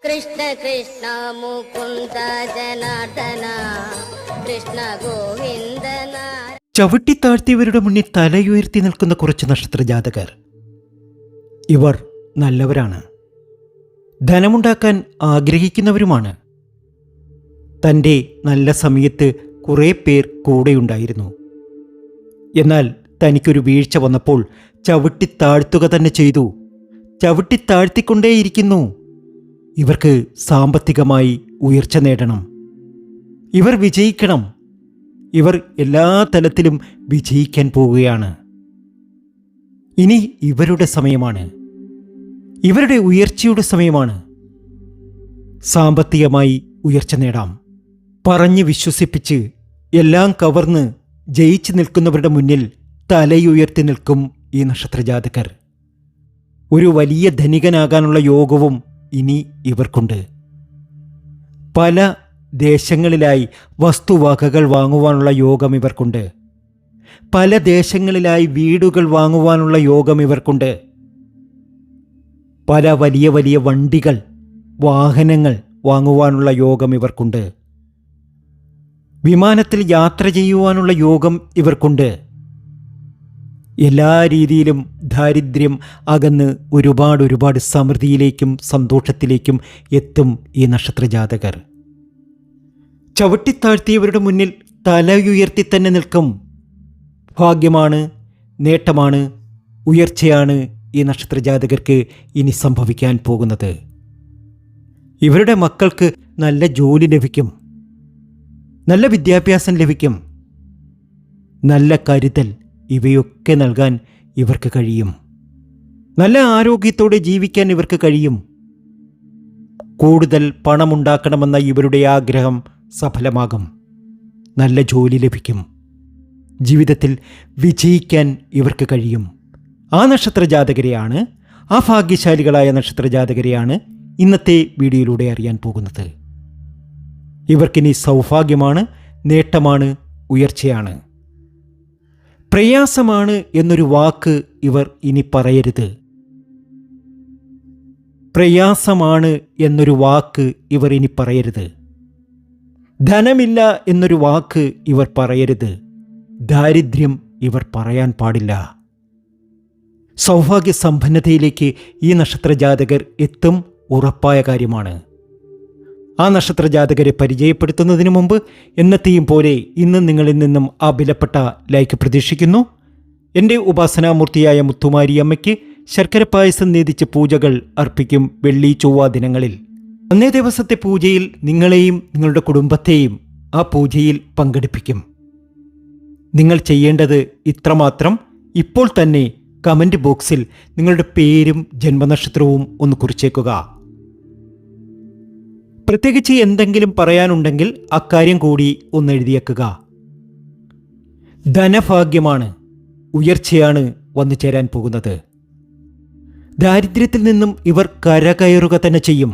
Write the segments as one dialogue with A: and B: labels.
A: കൃഷ്ണ കൃഷ്ണ മുകുന്ദ ജനാർദ്ദന കൃഷ്ണ ഗോവിന്ദ നാരായണ.
B: ചവിട്ടിത്താഴ്ത്തിയവരുടെ മുന്നിൽ തലയുയർത്തി നിൽക്കുന്ന കുറച്ച് നക്ഷത്രജാതകർ. ഇവർ നല്ലവരാണ്, ധനമുണ്ടാക്കാൻ ആഗ്രഹിക്കുന്നവരുമാണ്. തൻ്റെ നല്ല സമയത്ത് കുറേ പേർ കൂടെയുണ്ടായിരുന്നു. എന്നാൽ തനിക്കൊരു വീഴ്ച വന്നപ്പോൾ ചവിട്ടിത്താഴ്ത്തുക തന്നെ ചെയ്തു. ചവിട്ടിത്താഴ്ത്തിക്കൊണ്ടേയിരിക്കുന്നു. ഇവർക്ക് സാമ്പത്തികമായി ഉയർച്ച നേടണം, ഇവർ വിജയിക്കണം, ഇവർ എല്ലാ തലത്തിലും വിജയിക്കാൻ പോവുകയാണ്. ഇനി ഇവരുടെ സമയമാണ്, ഇവരുടെ ഉയർച്ചയുടെ സമയമാണ്. സാമ്പത്തികമായി ഉയർച്ച നേടാം. പറഞ്ഞ് വിശ്വസിപ്പിച്ച് എല്ലാം കവർന്ന് ജയിച്ചു നിൽക്കുന്നവരുടെ മുന്നിൽ തലയുയർത്തി നിൽക്കും ഈ നക്ഷത്രജാതകർ. ഒരു വലിയ ധനികനാകാനുള്ള യോഗവും ഇനി ഇവർക്കുണ്ട്. പല ദേശങ്ങളിലായി വസ്തുവകകൾ വാങ്ങുവാനുള്ള യോഗം ഇവർക്കുണ്ട്. പല ദേശങ്ങളിലായി വീടുകൾ വാങ്ങുവാനുള്ള യോഗം ഇവർക്കുണ്ട്. പല വലിയ വലിയ വണ്ടികൾ, വാഹനങ്ങൾ വാങ്ങുവാനുള്ള യോഗം ഇവർക്കുണ്ട്. വിമാനത്തിൽ യാത്ര ചെയ്യുവാനുള്ള യോഗം ഇവർക്കുണ്ട്. എല്ലാ രീതിയിലും ദാരിദ്ര്യം അകന്ന് ഒരുപാട് സമൃദ്ധിയിലേക്കും സന്തോഷത്തിലേക്കും എത്തും ഈ നക്ഷത്രജാതകർ. ചവിട്ടിത്താഴ്ത്തിയവരുടെ മുന്നിൽ തലയുയർത്തി തന്നെ നിൽക്കും. ഭാഗ്യമാണ്, നേട്ടമാണ്, ഉയർച്ചയാണ് ഈ നക്ഷത്രജാതകർക്ക് ഇനി സംഭവിക്കാൻ പോകുന്നത്. ഇവരുടെ മക്കൾക്ക് നല്ല ജോലി ലഭിക്കും, നല്ല വിദ്യാഭ്യാസം ലഭിക്കും, നല്ല കരുതൽ ഇവയൊക്കെ നൽകാൻ ഇവർക്ക് കഴിയും. നല്ല ആരോഗ്യത്തോടെ ജീവിക്കാൻ ഇവർക്ക് കഴിയും. കൂടുതൽ പണമുണ്ടാക്കണമെന്ന ഇവരുടെ ആഗ്രഹം സഫലമാകും. നല്ല ജോലി ലഭിക്കും. ജീവിതത്തിൽ വിജയിക്കാൻ ഇവർക്ക് കഴിയും. ആ നക്ഷത്രജാതകരെയാണ്, ആ ഭാഗ്യശാലികളായ നക്ഷത്രജാതകരെയാണ് ഇന്നത്തെ വീഡിയോയിലൂടെ അറിയാൻ പോകുന്നത്. ഇവർക്കിനി സൗഭാഗ്യമാണ്, നേട്ടമാണ്, ഉയർച്ചയാണ്. പ്രയാസമാണ് എന്നൊരു വാക്ക് ഇവർ ഇനി പറയരുത്. പ്രയാസമാണ് എന്നൊരു വാക്ക് ഇവർ ഇനി പറയരുത്. ധനമില്ല എന്നൊരു വാക്ക് ഇവർ പറയരുത്. ദാരിദ്ര്യം ഇവർ പറയാൻ പാടില്ല. സൗഭാഗ്യ സമ്പന്നതയിലേക്ക് ഈ നക്ഷത്രജാതകർ എത്തും, ഉറപ്പായ കാര്യമാണ്. ആ നക്ഷത്രജാതകരെ പരിചയപ്പെടുത്തുന്നതിന് മുമ്പ് എന്നത്തെയും പോലെ ഇന്ന് നിങ്ങളിൽ നിന്നും ആ വിലപ്പെട്ട ലൈക്ക് പ്രതീക്ഷിക്കുന്നു. എൻ്റെ ഉപാസനാമൂർത്തിയായ മുത്തുമാരിയമ്മയ്ക്ക് ശർക്കര പായസം നേദിച്ച് പൂജകൾ അർപ്പിക്കും വെള്ളി ചൊവ്വ ദിനങ്ങളിൽ. അന്നേ ദിവസത്തെ പൂജയിൽ നിങ്ങളെയും നിങ്ങളുടെ കുടുംബത്തെയും ആ പൂജയിൽ പങ്കെടുപ്പിക്കും. നിങ്ങൾ ചെയ്യേണ്ടത് ഇത്രമാത്രം. ഇപ്പോൾ തന്നെ കമൻറ്റ് ബോക്സിൽ നിങ്ങളുടെ പേരും ജന്മനക്ഷത്രവും ഒന്ന് കുറിച്ചേക്കുക. പ്രത്യേകിച്ച് എന്തെങ്കിലും പറയാനുണ്ടെങ്കിൽ അക്കാര്യം കൂടി ഒന്ന് എഴുതിയേക്കുക. ധനഭാഗ്യമാണ്, ഉയർച്ചയാണ് വന്നു ചേരാൻ പോകുന്നത്. ദാരിദ്ര്യത്തിൽ നിന്നും ഇവർ കരകയറുക തന്നെ ചെയ്യും.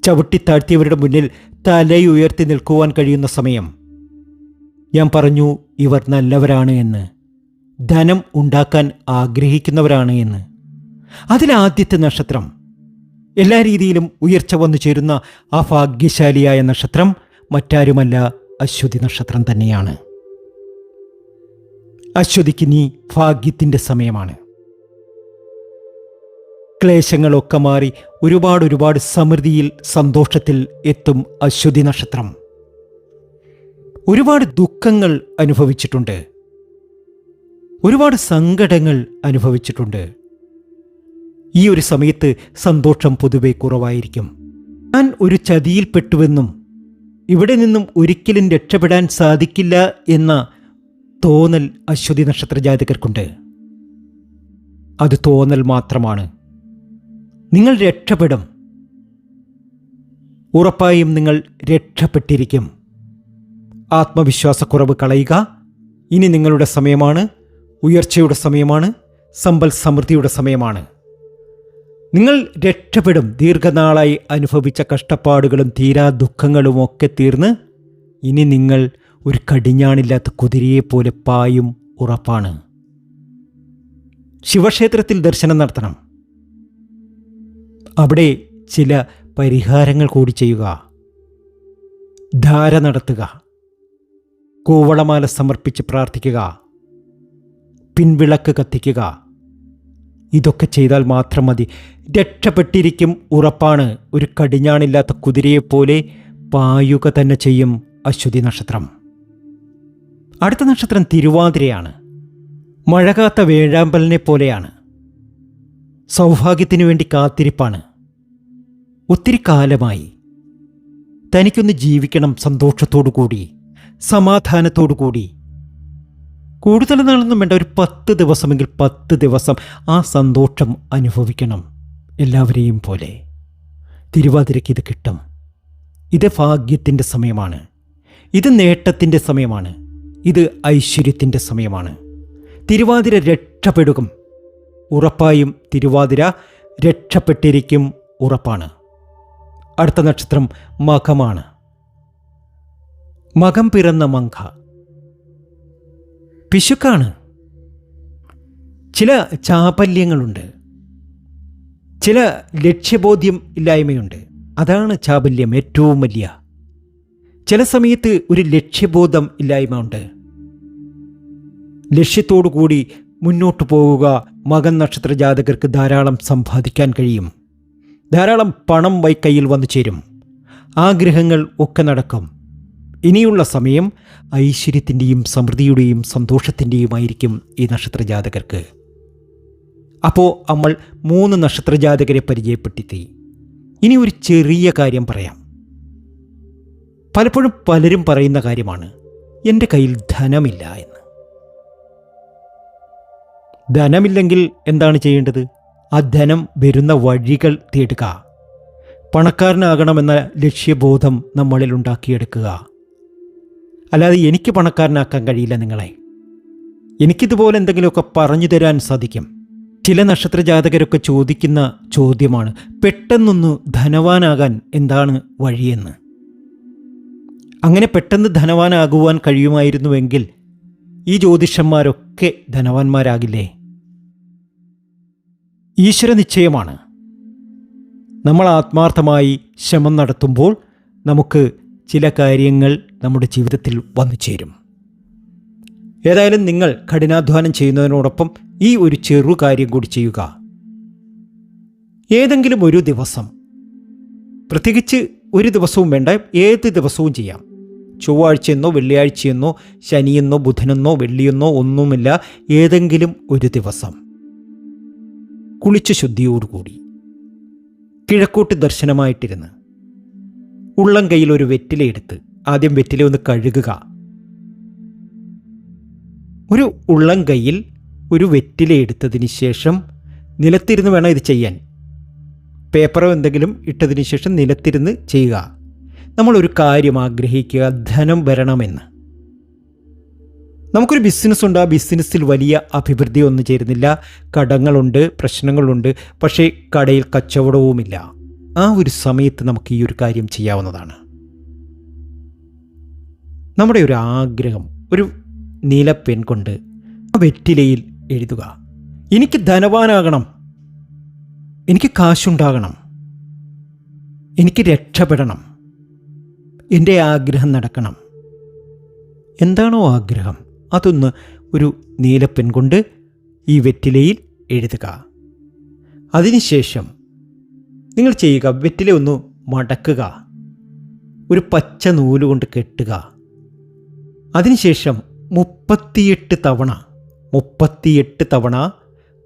B: ചവിട്ടിത്താഴ്ത്തിയവരുടെ മുന്നിൽ തലയുയർത്തി നിൽക്കുവാൻ കഴിയുന്ന സമയം. ഞാൻ പറഞ്ഞു ഇവർ നല്ലവരാണ് എന്ന്, ധനം ഉണ്ടാക്കാൻ ആഗ്രഹിക്കുന്നവരാണ് എന്ന്. അതിലാദ്യത്തെ നക്ഷത്രം, എല്ലാ രീതിയിലും ഉയർച്ച വന്നു ചേരുന്ന ആ ഭാഗ്യശാലിയായ നക്ഷത്രം മറ്റാരുമല്ല, അശ്വതി നക്ഷത്രം തന്നെയാണ്. അശ്വതിക്ക് നീ ഭാഗ്യത്തിൻ്റെ സമയമാണ്. ക്ലേശങ്ങളൊക്കെ മാറി ഒരുപാട് സമൃദ്ധിയിൽ സന്തോഷത്തിൽ എത്തും അശ്വതി നക്ഷത്രം. ഒരുപാട് ദുഃഖങ്ങൾ അനുഭവിച്ചിട്ടുണ്ട്, ഒരുപാട് സങ്കടങ്ങൾ അനുഭവിച്ചിട്ടുണ്ട്. ഈ ഒരു സമയത്ത് സന്തോഷം പൊതുവെ കുറവായിരിക്കും. ഞാൻ ഒരു ചതിയിൽപ്പെട്ടുവെന്നും ഇവിടെ നിന്നും ഒരിക്കലും രക്ഷപ്പെടാൻ സാധിക്കില്ല എന്ന തോന്നൽ അശ്വതി നക്ഷത്രജാതകർക്കുണ്ട്. അത് തോന്നൽ മാത്രമാണ്. നിങ്ങൾ രക്ഷപ്പെടും, ഉറപ്പായും നിങ്ങൾ രക്ഷപ്പെട്ടിരിക്കും. ആത്മവിശ്വാസക്കുറവ് കളയുക. ഇനി നിങ്ങളുടെ സമയമാണ്, ഉയർച്ചയുടെ സമയമാണ്, സമ്പൽ സമൃദ്ധിയുടെ സമയമാണ്. നിങ്ങൾ രക്ഷപ്പെടും. ദീർഘനാളായി അനുഭവിച്ച കഷ്ടപ്പാടുകളും തീരാ ദുഃഖങ്ങളും ഒക്കെ തീർന്ന് ഇനി നിങ്ങൾ ഒരു കടിഞ്ഞാണില്ലാത്ത കുതിരയെപ്പോലെ പായും, ഉറപ്പാണ്. ശിവക്ഷേത്രത്തിൽ ദർശനം നടത്തണം. അവിടെ ചില പരിഹാരങ്ങൾ കൂടി ചെയ്യുക. ധാര നടത്തുക, കൂവളമാല സമർപ്പിച്ച് പ്രാർത്ഥിക്കുക, പിൻവിളക്ക് കത്തിക്കുക. ഇതൊക്കെ ചെയ്താൽ മാത്രം മതി. രക്ഷപ്പെട്ടിരിക്കും, ഉറപ്പാണ്. ഒരു കടിഞ്ഞാണില്ലാത്ത കുതിരയെപ്പോലെ പായുക തന്നെ ചെയ്യും അശ്വതി നക്ഷത്രം. അടുത്ത നക്ഷത്രം തിരുവാതിരയാണ്. മഴകാത്ത വേഴാമ്പലിനെ പോലെയാണ്. സൗഭാഗ്യത്തിനു വേണ്ടി കാത്തിരിപ്പാണ്. ഒത്തിരി കാലമായി തനിക്കൊന്ന് ജീവിക്കണം, സന്തോഷത്തോടു കൂടി, സമാധാനത്തോടു കൂടി. കൂടുതൽ നാളൊന്നും വേണ്ട, ഒരു 10 ദിവസമെങ്കിൽ 10 ദിവസം ആ സന്തോഷം അനുഭവിക്കണം, എല്ലാവരെയും പോലെ. തിരുവാതിരയ്ക്ക് ഇത് കിട്ടും. ഇത് ഭാഗ്യത്തിൻ്റെ സമയമാണ്, ഇത് നേട്ടത്തിൻ്റെ സമയമാണ്, ഇത് ഐശ്വര്യത്തിൻ്റെ സമയമാണ്. തിരുവാതിര രക്ഷപ്പെടും, ഉറപ്പായും തിരുവാതിര രക്ഷപ്പെട്ടിരിക്കും, ഉറപ്പാണ്. അടുത്ത നക്ഷത്രം മകമാണ്. മകം പിറന്ന മങ്ക പിശുക്കാണ്. ചില ചാപല്യങ്ങളുണ്ട്, ചില ലക്ഷ്യബോധ്യം ഇല്ലായ്മയുണ്ട്. അതാണ് ചാപല്യം ഏറ്റവും വലിയ. ചില സമയത്ത് ഒരു ലക്ഷ്യബോധം ഇല്ലായ്മ ഉണ്ട്. ലക്ഷ്യത്തോടു കൂടി മുന്നോട്ട് പോവുക. മകൻ നക്ഷത്ര ജാതകർക്ക് ധാരാളം സമ്പാദിക്കാൻ കഴിയും. ധാരാളം പണം കയ്യിൽ വന്നു ചേരും. ആഗ്രഹങ്ങൾ ഒക്കെ നടക്കും. ഇനിയുള്ള സമയം ഐശ്വര്യത്തിൻ്റെയും സമൃദ്ധിയുടെയും സന്തോഷത്തിൻ്റെയുമായിരിക്കും ഈ നക്ഷത്ര ജാതകർക്ക്. അപ്പോൾ നമ്മൾ 3 നക്ഷത്ര ജാതകരെ പരിചയപ്പെടുത്തി. ഇനി ഒരു ചെറിയ കാര്യം പറയാം. പലപ്പോഴും പലരും പറയുന്ന കാര്യമാണ്, എൻ്റെ കയ്യിൽ ധനമില്ല എന്ന്. ധനമില്ലെങ്കിൽ എന്താണ് ചെയ്യേണ്ടത്? ആ ധനം വരുന്ന വഴികൾ തേടുക. പണക്കാരനാകണമെന്ന ലക്ഷ്യബോധം നമ്മളിൽ ഉണ്ടാക്കിയെടുക്കുക. അല്ലാതെ എനിക്ക് പണക്കാരനാക്കാൻ കഴിയില്ല നിങ്ങളെ, എനിക്കിതുപോലെ എന്തെങ്കിലുമൊക്കെ പറഞ്ഞു തരാൻ സാധിക്കും. ചില നക്ഷത്ര ജാതകരൊക്കെ ചോദിക്കുന്ന ചോദ്യമാണ്, പെട്ടെന്നൊന്ന് ധനവാനാകാൻ എന്താണ് വഴിയെന്ന്. അങ്ങനെ പെട്ടെന്ന് ധനവാനാകുവാൻ കഴിയുമായിരുന്നുവെങ്കിൽ ഈ ജ്യോതിഷന്മാരൊക്കെ ധനവാന്മാരാകില്ലേ? ഈശ്വര നിശ്ചയമാണ്. നമ്മൾ ആത്മാർത്ഥമായി ശ്രമം നടത്തുമ്പോൾ നമുക്ക് ചില കാര്യങ്ങൾ നമ്മുടെ ജീവിതത്തിൽ വന്നു ചേരും. ഏതായാലും നിങ്ങൾ കഠിനാധ്വാനം ചെയ്യുന്നതിനോടൊപ്പം ഈ ഒരു ചെറു കാര്യം കൂടി ചെയ്യുക. ഏതെങ്കിലും ഒരു ദിവസം, പ്രത്യേകിച്ച് ഒരു ദിവസവും വേണ്ട, ഏത് ദിവസവും ചെയ്യാം. ചൊവ്വാഴ്ചയെന്നോ വെള്ളിയാഴ്ചയെന്നോ ശനിയെന്നോ ബുധനെന്നോ വെള്ളിയെന്നോ ഒന്നുമില്ല. ഏതെങ്കിലും ഒരു ദിവസം കുളിച്ച് ശുദ്ധിയോടുകൂടി കിഴക്കോട്ട് ദർശനമായിട്ടിരുന്ന് ഉള്ളം കയ്യിൽ ഒരു വെറ്റിലയെടുത്ത് ആദ്യം വെറ്റില ഒന്ന് കഴുകുക. ഒരു ഉള്ളം കയ്യിൽ ഒരു വെറ്റില എടുത്തതിന് ശേഷം നിലത്തിരുന്ന് വേണം ഇത് ചെയ്യാൻ. പേപ്പറോ എന്തെങ്കിലും ഇട്ടതിന് ശേഷം നിലത്തിരുന്ന് ചെയ്യുക. നമ്മളൊരു കാര്യം ആഗ്രഹിക്കുക, ധനം വരണമെന്ന്. നമുക്കൊരു ബിസിനസ്സുണ്ട്, ആ ബിസിനസ്സിൽ വലിയ അഭിവൃദ്ധി ഒന്നും ചേരുന്നില്ല, കടങ്ങളുണ്ട്, പ്രശ്നങ്ങളുണ്ട്, പക്ഷേ കടയിൽ കച്ചവടവുമില്ല. ആ ഒരു സമയത്ത് നമുക്ക് ഈ ഒരു കാര്യം ചെയ്യാവുന്നതാണ്. നമ്മുടെ ഒരു ആഗ്രഹം ഒരു നീലപ്പെൻ കൊണ്ട് ആ വെറ്റിലയിൽ എഴുതുക. എനിക്ക് ധനവാനാകണം, എനിക്ക് കാശുണ്ടാകണം, എനിക്ക് രക്ഷപ്പെടണം, എൻ്റെ ആഗ്രഹം നടക്കണം. എന്താണോ ആഗ്രഹം അതൊന്ന് ഒരു നീലപ്പെൻ കൊണ്ട് ഈ വെറ്റിലയിൽ എഴുതുക. അതിനുശേഷം നിങ്ങൾ ചെയ്യുക, വെറ്റില ഒന്ന് മടക്കുക, ഒരു പച്ച നൂലുകൊണ്ട് കെട്ടുക. അതിനുശേഷം 38 തവണ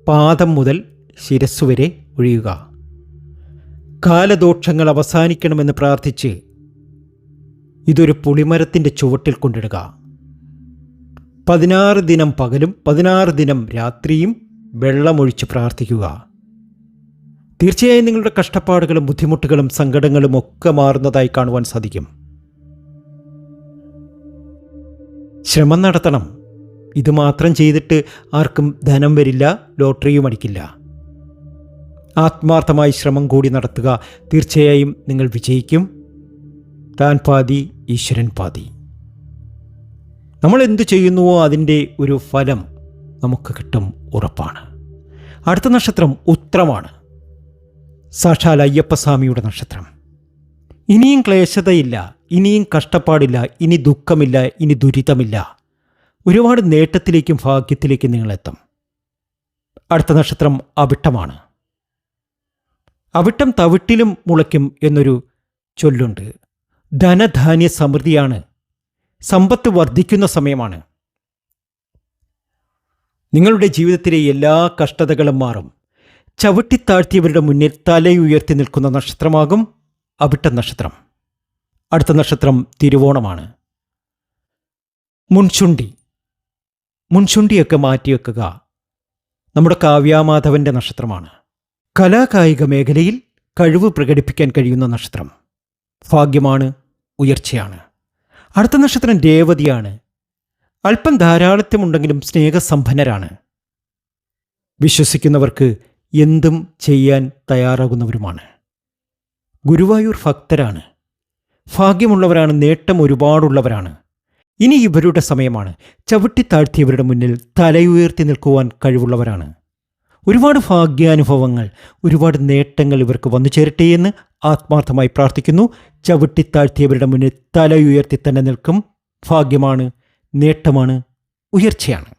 B: പാദം മുതൽ ശിരസ്സു വരെ ഒഴിയുക. കാലദോഷങ്ങൾ അവസാനിക്കണമെന്ന് പ്രാർത്ഥിച്ച് ഇതൊരു പുളിമരത്തിൻ്റെ ചുവട്ടിൽ കൊണ്ടിടുക. 16 ദിനം പകലും 16 ദിനം രാത്രിയും വെള്ളമൊഴിച്ച് പ്രാർത്ഥിക്കുക. തീർച്ചയായും നിങ്ങളുടെ കഷ്ടപ്പാടുകളും ബുദ്ധിമുട്ടുകളും സങ്കടങ്ങളും ഒക്കെ മാറുന്നതായി കാണുവാൻ സാധിക്കും. ശ്രമം നടത്തണം. ഇത് മാത്രം ചെയ്തിട്ട് ആർക്കും ധനം വരില്ല, ലോട്ടറിയും അടിക്കില്ല. ആത്മാർത്ഥമായി ശ്രമം കൂടി നടത്തുക. തീർച്ചയായും നിങ്ങൾ വിജയിക്കും. താൻ പാതി ഈശ്വരൻ പാതി. നമ്മൾ എന്തു ചെയ്യുന്നുവോ അതിൻ്റെ ഒരു ഫലം നമുക്ക് കിട്ടും, ഉറപ്പാണ്. അടുത്ത നക്ഷത്രം ഉത്രമാണ്. സാക്ഷാൽ അയ്യപ്പസ്വാമിയുടെ നക്ഷത്രം. ഇനിയും ക്ലേശതയില്ല, ഇനിയും കഷ്ടപ്പാടില്ല, ഇനി ദുഃഖമില്ല, ഇനി ദുരിതമില്ല. ഒരുപാട് നേട്ടത്തിലേക്കും ഭാഗ്യത്തിലേക്കും നിങ്ങളെത്തും. അടുത്ത നക്ഷത്രം അവിട്ടമാണ്. അവിട്ടം തവിട്ടിലും മുളയ്ക്കും എന്നൊരു ചൊല്ലുണ്ട്. ധനധാന്യ സമൃദ്ധിയാണ്. സമ്പത്ത് വർദ്ധിക്കുന്ന സമയമാണ്. നിങ്ങളുടെ ജീവിതത്തിലെ എല്ലാ കഷ്ടതകളും മാറും. ചവിട്ടിത്താഴ്ത്തിയവരുടെ മുന്നിൽ തലയുയർത്തി നിൽക്കുന്ന നക്ഷത്രമാകും അവിട്ട നക്ഷത്രം. അടുത്ത നക്ഷത്രം തിരുവോണമാണ്. മുൻചുണ്ടിയൊക്കെ മാറ്റിവെക്കുക. നമ്മുടെ കാവ്യാമാധവന്റെ നക്ഷത്രമാണ്. കലാകായിക മേഖലയിൽ കഴിവ് പ്രകടിപ്പിക്കാൻ കഴിയുന്ന നക്ഷത്രം. ഭാഗ്യമാണ്, ഉയർച്ചയാണ്. അടുത്ത നക്ഷത്രം രേവതിയാണ്. അല്പം ധാരാളിത്തമുണ്ടെങ്കിലും സ്നേഹസമ്പന്നരാണ്. വിശ്വസിക്കുന്നവർക്ക് എന്തും ചെയ്യാൻ തയ്യാറാകുന്നവരുമാണ്. ഗുരുവായൂർ ഭക്തരാണ്. ഭാഗ്യമുള്ളവരാണ്, നേട്ടം ഒരുപാടുള്ളവരാണ്. ഇനി ഇവരുടെ സമയമാണ്. ചവിട്ടിത്താഴ്ത്തിയവരുടെ മുന്നിൽ തലയുയർത്തി നിൽക്കുവാൻ കഴിവുള്ളവരാണ്. ഒരുപാട് ഭാഗ്യാനുഭവങ്ങൾ, ഒരുപാട് നേട്ടങ്ങൾ ഇവർക്ക് വന്നു ചേരട്ടെ എന്ന് ആത്മാർത്ഥമായി പ്രാർത്ഥിക്കുന്നു. ചവിട്ടിത്താഴ്ത്തിയവരുടെ മുന്നിൽ തലയുയർത്തി തന്നെ നിൽക്കും. ഭാഗ്യമാണ്, നേട്ടമാണ്, ഉയർച്ചയാണ്.